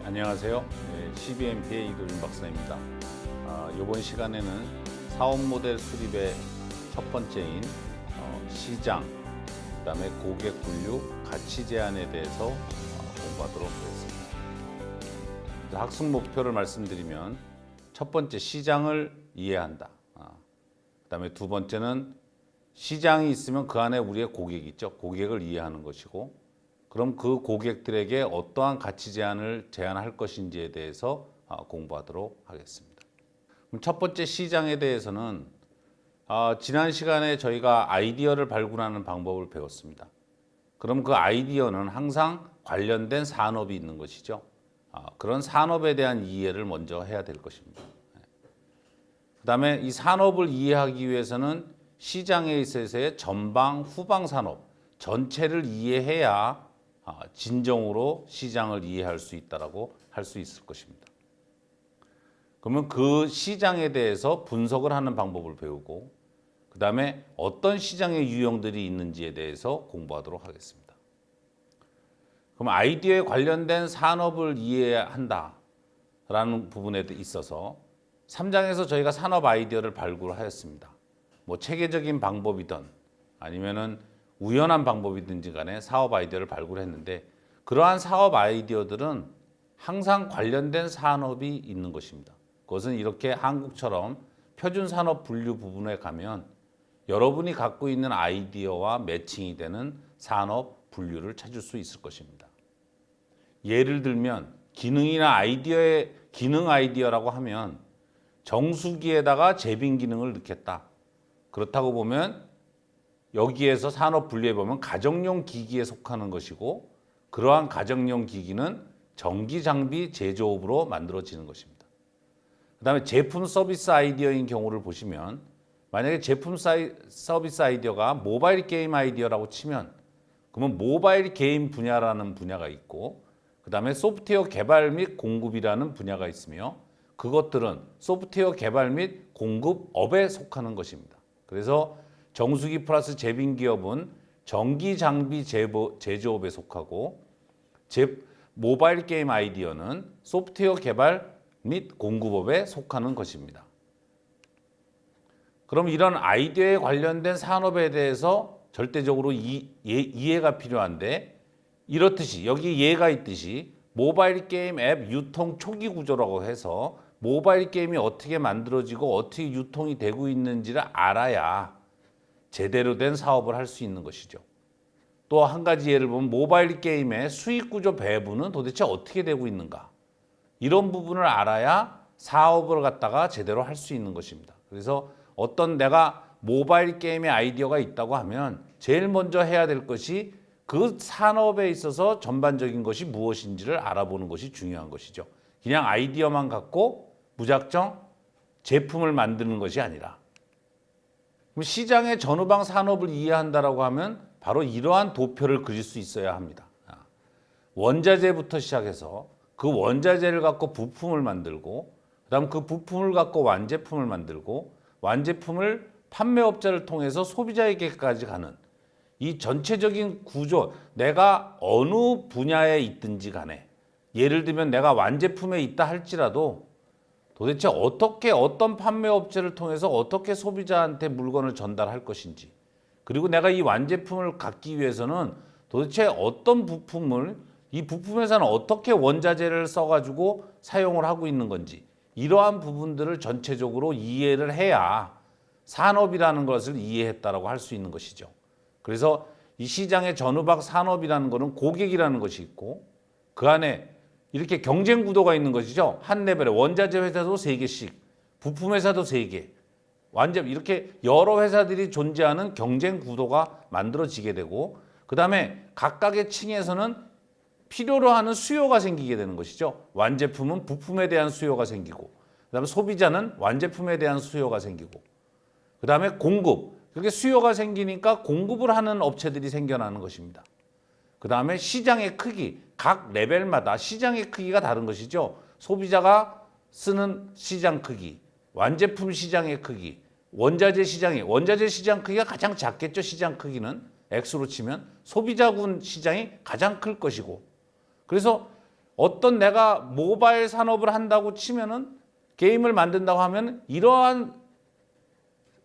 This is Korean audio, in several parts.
안녕하세요. CBMP의 이도준 박사입니다. 이번 시간에는 사업 모델 수립의 첫 번째인 시장, 그다음에 고객 분류, 가치 제한에 대해서 공부하도록 하겠습니다. 학습 목표를 말씀드리면 첫 번째 시장을 이해한다. 그다음에 두 번째는 시장이 있으면 그 안에 우리의 고객이 있죠. 고객을 이해하는 것이고, 그럼 그 고객들에게 어떠한 가치 제한을 제안할 것인지에 대해서 공부하도록 하겠습니다. 그럼 첫 번째 시장에 대해서는 지난 시간에 저희가 아이디어를 발굴하는 방법을 배웠습니다. 그럼 그 아이디어는 항상 관련된 산업이 있는 것이죠. 그런 산업에 대한 이해를 먼저 해야 될 것입니다. 그다음에 이 산업을 이해하기 위해서는 시장에 있어서의 전방, 후방 산업 전체를 이해해야 진정으로 시장을 이해할 수 있다라고 할 수 있을 것입니다. 그러면 그 시장에 대해서 분석을 하는 방법을 배우고, 그 다음에 어떤 시장의 유형들이 있는지에 대해서 공부하도록 하겠습니다. 그럼 아이디어에 관련된 산업을 이해한다라는 부분에 있어서 3장에서 저희가 산업 아이디어를 발굴하였습니다. 뭐 체계적인 방법이든 아니면은 우연한 방법이든지 간에 사업 아이디어를 발굴했는데, 그러한 사업 아이디어들은 항상 관련된 산업이 있는 것입니다. 그것은 이렇게 한국처럼 표준 산업 분류 부분에 가면 여러분이 갖고 있는 아이디어와 매칭이 되는 산업 분류를 찾을 수 있을 것입니다. 예를 들면 기능이나 아이디어의 기능 아이디어라고 하면 정수기에다가 제빙 기능을 넣겠다. 그렇다고 보면 여기에서 산업 분류해 보면 가정용 기기에 속하는 것이고, 그러한 가정용 기기는 전기 장비 제조업으로 만들어지는 것입니다. 그다음에 제품 서비스 아이디어인 경우를 보시면, 만약에 제품 서비스 아이디어가 모바일 게임 아이디어라고 치면, 그러면 모바일 게임 분야라는 분야가 있고, 그다음에 소프트웨어 개발 및 공급이라는 분야가 있으며, 그것들은 소프트웨어 개발 및 공급업에 속하는 것입니다. 그래서 정수기 플러스 제빙 기업은 전기 장비 제조업에 속하고, 모바일 게임 아이디어는 소프트웨어 개발 및 공급업에 속하는 것입니다. 그럼 이런 아이디어에 관련된 산업에 대해서 절대적으로 이해가 필요한데, 이렇듯이 여기 예가 있듯이 모바일 게임 앱 유통 초기 구조라고 해서 모바일 게임이 어떻게 만들어지고 어떻게 유통이 되고 있는지를 알아야 제대로 된 사업을 할 수 있는 것이죠. 또 한 가지 예를 보면 모바일 게임의 수익 구조 배분은 도대체 어떻게 되고 있는가, 이런 부분을 알아야 사업을 갖다가 제대로 할 수 있는 것입니다. 그래서 어떤 내가 모바일 게임의 아이디어가 있다고 하면 제일 먼저 해야 될 것이 그 산업에 있어서 전반적인 것이 무엇인지를 알아보는 것이 중요한 것이죠. 그냥 아이디어만 갖고 무작정 제품을 만드는 것이 아니라, 시장의 전후방 산업을 이해한다라고 하면 바로 이러한 도표를 그릴 수 있어야 합니다. 원자재부터 시작해서 그 원자재를 갖고 부품을 만들고, 그다음 그 부품을 갖고 완제품을 만들고, 완제품을 판매업자를 통해서 소비자에게까지 가는 이 전체적인 구조, 내가 어느 분야에 있든지 간에, 예를 들면 내가 완제품에 있다 할지라도 도대체 어떻게 어떤 판매업체를 통해서 어떻게 소비자한테 물건을 전달할 것인지, 그리고 내가 이 완제품을 갖기 위해서는 도대체 어떤 부품을, 이 부품 회사는 어떻게 원자재를 써가지고 사용을 하고 있는 건지, 이러한 부분들을 전체적으로 이해를 해야 산업이라는 것을 이해했다라고 할 수 있는 것이죠. 그래서 이 시장의 전후방 산업이라는 것은 고객이라는 것이 있고, 그 안에 이렇게 경쟁 구도가 있는 것이죠. 한 레벨에 원자재 회사도 3개씩, 부품 회사도 3개, 이렇게 여러 회사들이 존재하는 경쟁 구도가 만들어지게 되고, 그 다음에 각각의 층에서는 필요로 하는 수요가 생기게 되는 것이죠. 완제품은 부품에 대한 수요가 생기고, 그 다음에 소비자는 완제품에 대한 수요가 생기고, 그 다음에 공급, 그렇게 수요가 생기니까 공급을 하는 업체들이 생겨나는 것입니다. 그 다음에 시장의 크기, 각 레벨마다 시장의 크기가 다른 것이죠. 소비자가 쓰는 시장 크기, 완제품 시장의 크기, 원자재 시장 크기가 가장 작겠죠. 시장 크기는 X로 치면 소비자군 시장이 가장 클 것이고, 그래서 어떤 내가 모바일 산업을 한다고 치면은 게임을 만든다고 하면 이러한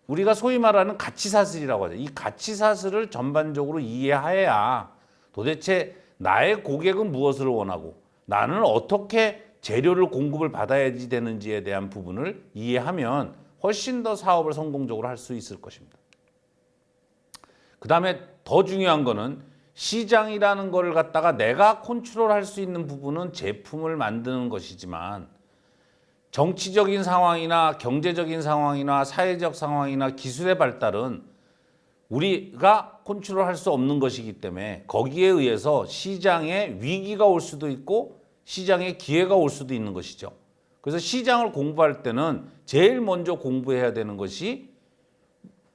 우리가 소위 말하는 가치사슬이라고 하죠. 이 가치사슬을 전반적으로 이해해야 도대체 나의 고객은 무엇을 원하고 나는 어떻게 재료를 공급을 받아야지 되는지에 대한 부분을 이해하면 훨씬 더 사업을 성공적으로 할 수 있을 것입니다. 그 다음에 더 중요한 거는 시장이라는 거를 갖다가 내가 컨트롤할 수 있는 부분은 제품을 만드는 것이지만 정치적인 상황이나 경제적인 상황이나 사회적 상황이나 기술의 발달은 우리가 컨트롤할 수 없는 것이기 때문에 거기에 의해서 시장에 위기가 올 수도 있고 시장에 기회가 올 수도 있는 것이죠. 그래서 시장을 공부할 때는 제일 먼저 공부해야 되는 것이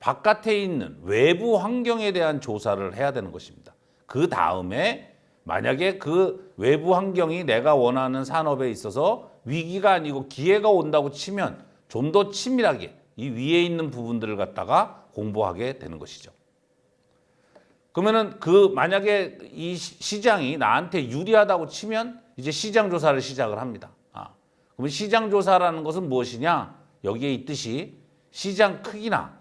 바깥에 있는 외부 환경에 대한 조사를 해야 되는 것입니다. 그 다음에 만약에 그 외부 환경이 내가 원하는 산업에 있어서 위기가 아니고 기회가 온다고 치면 좀 더 치밀하게 이 위에 있는 부분들을 갖다가 공부하게 되는 것이죠. 그러면은 만약에 이 시장이 나한테 유리하다고 치면 이제 시장 조사를 시작을 합니다. 그러면 시장 조사라는 것은 무엇이냐? 여기에 있듯이 시장 크기나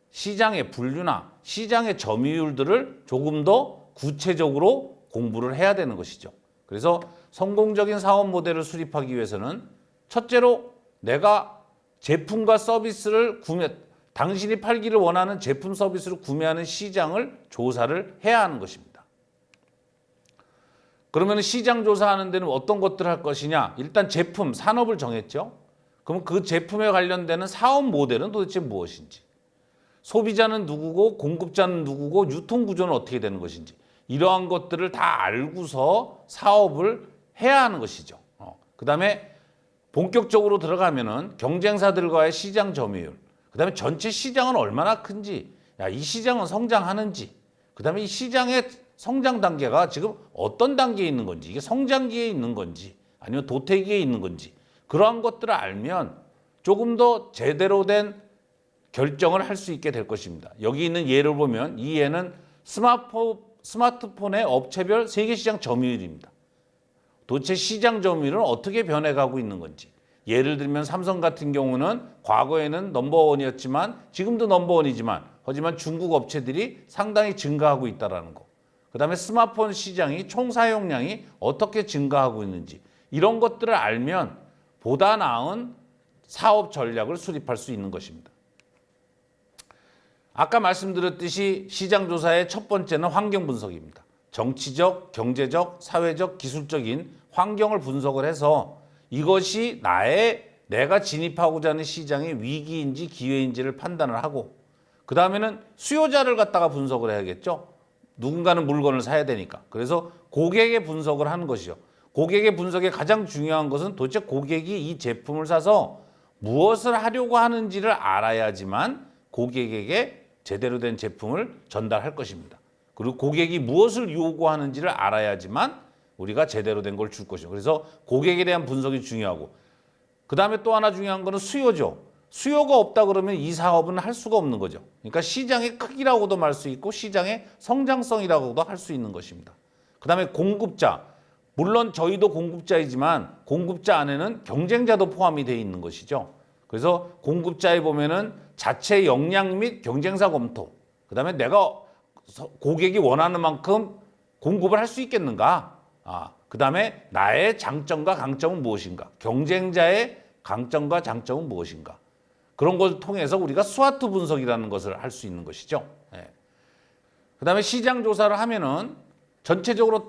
시장의 분류나 시장의 점유율들을 조금 더 구체적으로 공부를 해야 되는 것이죠. 그래서 성공적인 사업 모델을 수립하기 위해서는 첫째로 내가 제품과 서비스를 당신이 팔기를 원하는 제품 서비스를 구매하는 시장을 조사를 해야 하는 것입니다. 그러면 시장 조사하는 데는 어떤 것들을 할 것이냐? 일단 제품, 산업을 정했죠. 그럼 그 제품에 관련되는 사업 모델은 도대체 무엇인지, 소비자는 누구고 공급자는 누구고 유통구조는 어떻게 되는 것인지 이러한 것들을 다 알고서 사업을 해야 하는 것이죠. 그 다음에 본격적으로 들어가면은 경쟁사들과의 시장 점유율, 그 다음에 전체 시장은 얼마나 큰지, 이 시장은 성장하는지, 그 다음에 이 시장의 성장 단계가 지금 어떤 단계에 있는 건지, 이게 성장기에 있는 건지 아니면 도태기에 있는 건지 그러한 것들을 알면 조금 더 제대로 된 결정을 할 수 있게 될 것입니다. 여기 있는 예를 보면 이 예는 스마트폰의 업체별 세계시장 점유율입니다. 도대체 시장 점유율은 어떻게 변해가고 있는 건지. 예를 들면 삼성 같은 경우는 과거에는 넘버원이었지만 지금도 넘버원이지만 하지만 중국 업체들이 상당히 증가하고 있다는 거. 그 다음에 스마트폰 시장이 총 사용량이 어떻게 증가하고 있는지 이런 것들을 알면 보다 나은 사업 전략을 수립할 수 있는 것입니다. 아까 말씀드렸듯이 시장 조사의 첫 번째는 환경 분석입니다. 정치적, 경제적, 사회적, 기술적인 환경을 분석을 해서 이것이 내가 진입하고자 하는 시장의 위기인지 기회인지를 판단을 하고 그 다음에는 수요자를 갖다가 분석을 해야겠죠. 누군가는 물건을 사야 되니까. 그래서 고객의 분석을 하는 것이죠. 고객의 분석의 가장 중요한 것은 도대체 고객이 이 제품을 사서 무엇을 하려고 하는지를 알아야지만 고객에게 제대로 된 제품을 전달할 것입니다. 그리고 고객이 무엇을 요구하는지를 알아야지만 우리가 제대로 된 걸 줄 것이죠. 그래서 고객에 대한 분석이 중요하고 그 다음에 또 하나 중요한 거는 수요죠. 수요가 없다 그러면 이 사업은 할 수가 없는 거죠. 그러니까 시장의 크기라고도 말 수 있고 시장의 성장성이라고도 할 수 있는 것입니다. 그 다음에 공급자. 물론 저희도 공급자이지만 공급자 안에는 경쟁자도 포함이 되어 있는 것이죠. 그래서 공급자에 보면은 자체 역량 및 경쟁사 검토. 그 다음에 내가 고객이 원하는 만큼 공급을 할 수 있겠는가. 그 다음에 나의 장점과 강점은 무엇인가. 경쟁자의 강점과 장점은 무엇인가. 그런 것을 통해서 우리가 스와트 분석이라는 것을 할 수 있는 것이죠. 그 다음에 시장 조사를 하면은 전체적으로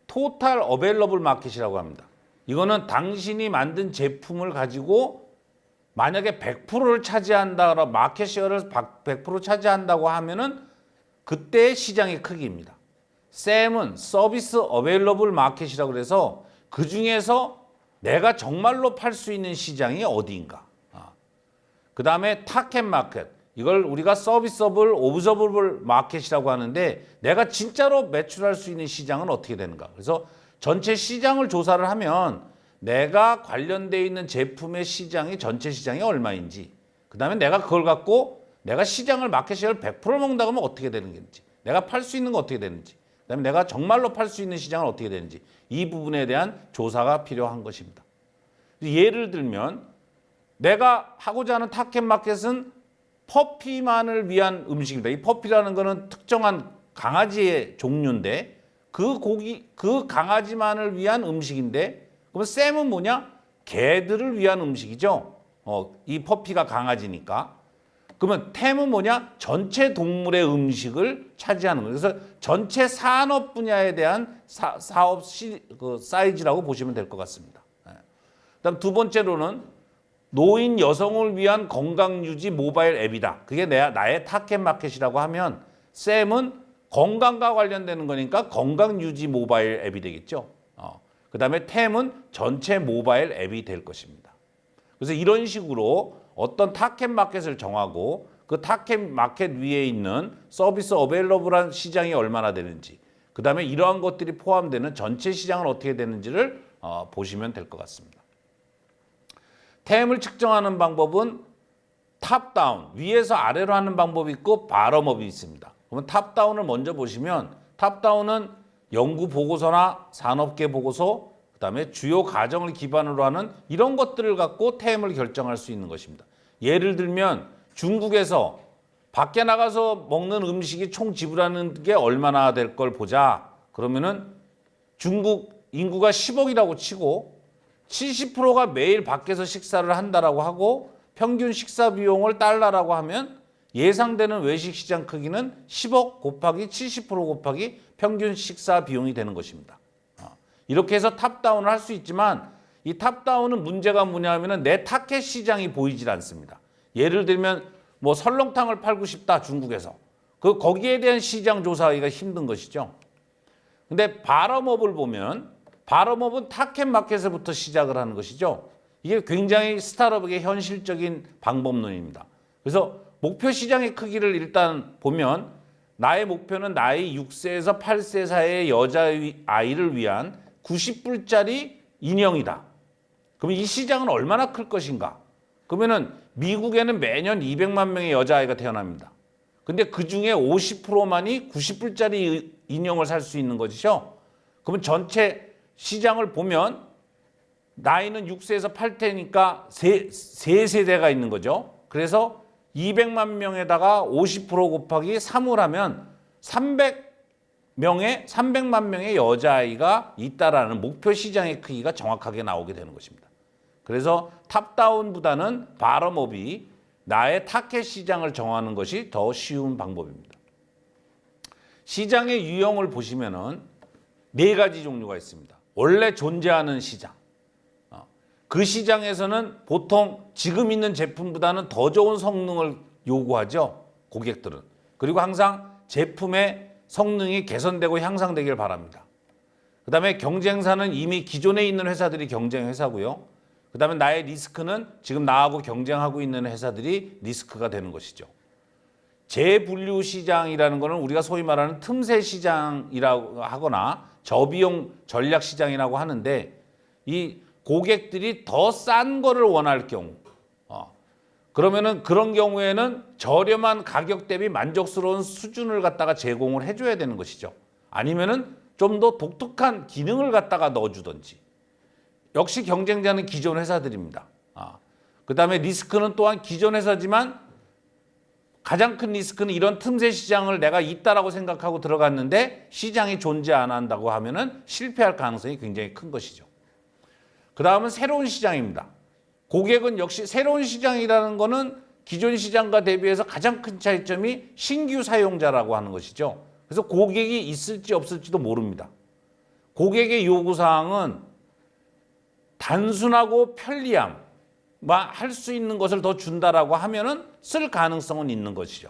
토탈 어베일러블 마켓이라고 합니다. 이거는 당신이 만든 제품을 가지고 만약에 100%를 차지한다, 마켓 쉐어를 100% 차지한다고 하면은 그때의 시장의 크기입니다. 샘은 서비스 어베일러블 마켓이라고 그래서 그 중에서 내가 정말로 팔 수 있는 시장이 어디인가. 그 다음에 타켓 마켓. 이걸 우리가 서비스able, 오브저버블 마켓이라고 하는데 내가 진짜로 매출할 수 있는 시장은 어떻게 되는가. 그래서 전체 시장을 조사를 하면 내가 관련되어 있는 제품의 시장이 전체 시장이 얼마인지 그 다음에 내가 그걸 갖고 내가 시장을 마켓 쉐어를 100% 먹는다고 하면 어떻게 되는 건지 내가 팔 수 있는 거 어떻게 되는지 그다음에 내가 정말로 팔 수 있는 시장은 어떻게 되는지 이 부분에 대한 조사가 필요한 것입니다. 예를 들면 내가 하고자 하는 타켓마켓은 퍼피만을 위한 음식입니다. 이 퍼피라는 거는 특정한 강아지의 종류인데 그 강아지만을 위한 음식인데 그러면 쌤은 뭐냐? 개들을 위한 음식이죠. 이 퍼피가 강아지니까. 그러면 템은 뭐냐? 전체 동물의 음식을 차지하는 거예요. 그래서 전체 산업 분야에 대한 사업 사이즈라고 보시면 될 것 같습니다. 그다음 두 번째로는 노인 여성을 위한 건강유지 모바일 앱이다. 그게 나의 타켓마켓이라고 하면 쌤은 건강과 관련되는 거니까 건강유지 모바일 앱이 되겠죠. 그다음에 템은 전체 모바일 앱이 될 것입니다. 그래서 이런 식으로 어떤 타켓마켓을 정하고 그 타켓마켓 위에 있는 서비스 어베일러블한 시장이 얼마나 되는지 그다음에 이러한 것들이 포함되는 전체 시장은 어떻게 되는지를 보시면 될 것 같습니다. 템을 측정하는 방법은 탑다운, 위에서 아래로 하는 방법이 있고 바텀업이 있습니다. 그러면 탑다운을 먼저 보시면 탑다운은 연구 보고서나 산업계 보고서, 그다음에 주요 가정을 기반으로 하는 이런 것들을 갖고 템을 결정할 수 있는 것입니다. 예를 들면 중국에서 밖에 나가서 먹는 음식이 총 지불하는 게 얼마나 될 걸 보자. 그러면은 중국 인구가 10억이라고 치고 70%가 매일 밖에서 식사를 한다라고 하고 평균 식사 비용을 달러라고 하면 예상되는 외식 시장 크기는 10억 곱하기 70% 곱하기 평균 식사 비용이 되는 것입니다. 이렇게 해서 탑다운을 할 수 있지만 이 탑다운은 문제가 뭐냐면은 내 타켓 시장이 보이질 않습니다. 예를 들면 뭐 설렁탕을 팔고 싶다 중국에서. 거기에 대한 시장 조사하기가 힘든 것이죠. 근데 바텀업을 보면 바텀업은 타켓 마켓에서부터 시작을 하는 것이죠. 이게 굉장히 스타트업에게 현실적인 방법론입니다. 그래서 목표 시장의 크기를 일단 보면 나의 목표는 나이 6세에서 8세 사이의 여자아이를 위한 90불짜리 인형이다. 그럼 이 시장은 얼마나 클 것인가? 그러면은 미국에는 매년 200만 명의 여자아이가 태어납니다. 근데 그 중에 50%만이 90불짜리 인형을 살 수 있는 것이죠. 그러면 전체 시장을 보면 나이는 6세에서 8세니까 세 세대가 있는 거죠. 그래서 200만 명에다가 50% 곱하기 3을 하면 300만 명의 여자아이가 있다라는 목표 시장의 크기가 정확하게 나오게 되는 것입니다. 그래서 탑다운보다는 바텀업이 나의 타켓 시장을 정하는 것이 더 쉬운 방법입니다. 시장의 유형을 보시면은 네 가지 종류가 있습니다. 원래 존재하는 시장. 그 시장에서는 보통 지금 있는 제품보다는 더 좋은 성능을 요구하죠. 고객들은. 그리고 항상 제품의 성능이 개선되고 향상되길 바랍니다. 그 다음에 경쟁사는 이미 기존에 있는 회사들이 경쟁 회사고요. 그 다음에 나의 리스크는 지금 나하고 경쟁하고 있는 회사들이 리스크가 되는 것이죠. 재분류 시장이라는 것은 우리가 소위 말하는 틈새 시장이라고 하거나 저비용 전략 시장이라고 하는데 이 고객들이 더 싼 거를 원할 경우 그러면은 그런 경우에는 저렴한 가격 대비 만족스러운 수준을 갖다가 제공을 해줘야 되는 것이죠. 아니면은 좀 더 독특한 기능을 갖다가 넣어주든지. 역시 경쟁자는 기존 회사들입니다. 그다음에 리스크는 또한 기존 회사지만 가장 큰 리스크는 이런 틈새 시장을 내가 있다라고 생각하고 들어갔는데 시장이 존재 안 한다고 하면은 실패할 가능성이 굉장히 큰 것이죠. 그 다음은 새로운 시장입니다. 고객은 역시 새로운 시장이라는 거는 기존 시장과 대비해서 가장 큰 차이점이 신규 사용자라고 하는 것이죠. 그래서 고객이 있을지 없을지도 모릅니다. 고객의 요구사항은 단순하고 편리함, 할 수 있는 것을 더 준다라고 하면은 쓸 가능성은 있는 것이죠.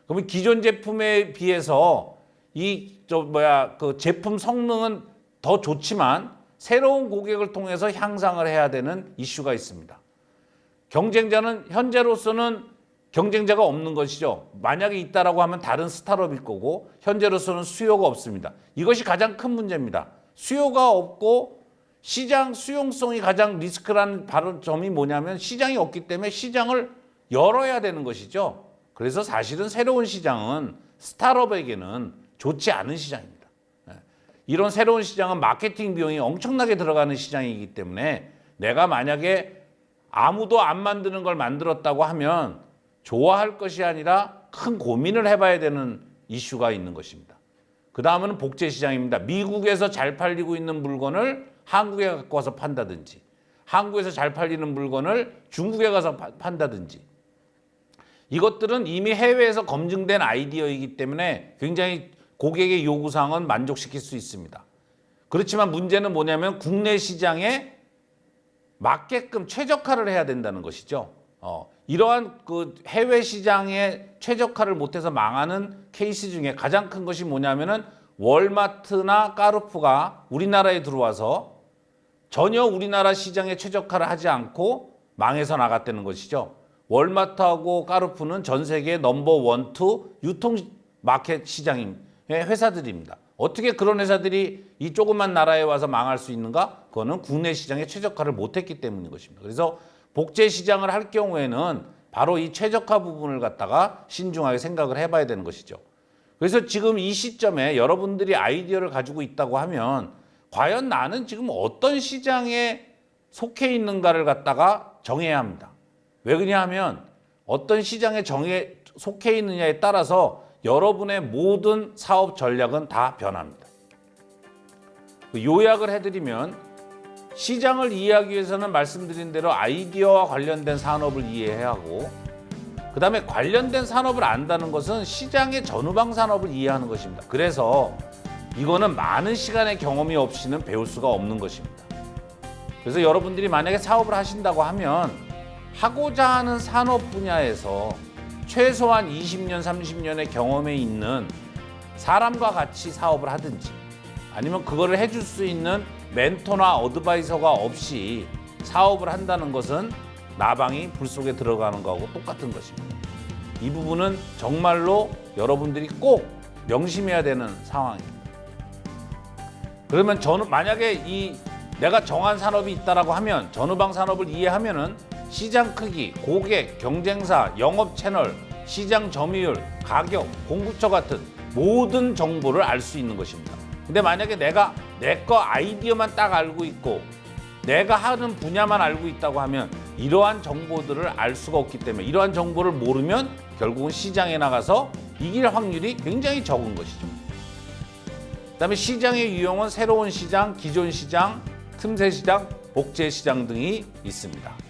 그러면 기존 제품에 비해서 그 제품 성능은 더 좋지만 새로운 고객을 통해서 향상을 해야 되는 이슈가 있습니다. 경쟁자는 현재로서는 경쟁자가 없는 것이죠. 만약에 있다라고 하면 다른 스타트업일 거고 현재로서는 수요가 없습니다. 이것이 가장 큰 문제입니다. 수요가 없고 시장 수용성이 가장 리스크라는 바로 점이 뭐냐면 시장이 없기 때문에 시장을 열어야 되는 것이죠. 그래서 사실은 새로운 시장은 스타트업에게는 좋지 않은 시장입니다. 이런 새로운 시장은 마케팅 비용이 엄청나게 들어가는 시장이기 때문에 내가 만약에 아무도 안 만드는 걸 만들었다고 하면 좋아할 것이 아니라 큰 고민을 해봐야 되는 이슈가 있는 것입니다. 그 다음은 복제 시장입니다. 미국에서 잘 팔리고 있는 물건을 한국에 갖고 와서 판다든지, 한국에서 잘 팔리는 물건을 중국에 가서 판다든지, 이것들은 이미 해외에서 검증된 아이디어이기 때문에 굉장히 고객의 요구사항은 만족시킬 수 있습니다. 그렇지만 문제는 뭐냐면 국내 시장에 맞게끔 최적화를 해야 된다는 것이죠. 이러한 그 해외 시장에 최적화를 못해서 망하는 케이스 중에 가장 큰 것이 뭐냐면은 월마트나 카르푸가 우리나라에 들어와서 전혀 우리나라 시장에 최적화를 하지 않고 망해서 나갔다는 것이죠. 월마트하고 카르푸는 전 세계 넘버 1, 2 유통 마켓 시장의 회사들입니다. 어떻게 그런 회사들이 이 조그만 나라에 와서 망할 수 있는가? 그거는 국내 시장에 최적화를 못했기 때문인 것입니다. 그래서 복제 시장을 할 경우에는 바로 이 최적화 부분을 갖다가 신중하게 생각을 해봐야 되는 것이죠. 그래서 지금 이 시점에 여러분들이 아이디어를 가지고 있다고 하면 과연 나는 지금 어떤 시장에 속해 있는가를 갖다가 정해야 합니다. 왜 그러냐하면 어떤 시장에 속해 있느냐에 따라서 여러분의 모든 사업 전략은 다 변합니다. 요약을 해드리면 시장을 이해하기 위해서는 말씀드린 대로 아이디어와 관련된 산업을 이해해야 하고, 그 다음에 관련된 산업을 안다는 것은 시장의 전후방 산업을 이해하는 것입니다. 그래서 이거는 많은 시간의 경험이 없이는 배울 수가 없는 것입니다. 그래서 여러분들이 만약에 사업을 하신다고 하면 하고자 하는 산업 분야에서 최소한 20년, 30년의 경험에 있는 사람과 같이 사업을 하든지, 아니면 그거를 해줄 수 있는 멘토나 어드바이서가 없이 사업을 한다는 것은 나방이 불 속에 들어가는 거하고 똑같은 것입니다. 이 부분은 정말로 여러분들이 꼭 명심해야 되는 상황입니다. 그러면 만약에 내가 정한 산업이 있다라고 하면 전후방 산업을 이해하면은 시장 크기, 고객, 경쟁사, 영업 채널, 시장 점유율, 가격, 공급처 같은 모든 정보를 알 수 있는 것입니다. 근데 만약에 내가 내 거 아이디어만 딱 알고 있고 내가 하는 분야만 알고 있다고 하면 이러한 정보들을 알 수가 없기 때문에 이러한 정보를 모르면 결국은 시장에 나가서 이길 확률이 굉장히 적은 것이죠. 그다음에 시장의 유형은 새로운 시장, 기존 시장, 틈새 시장, 복제 시장 등이 있습니다.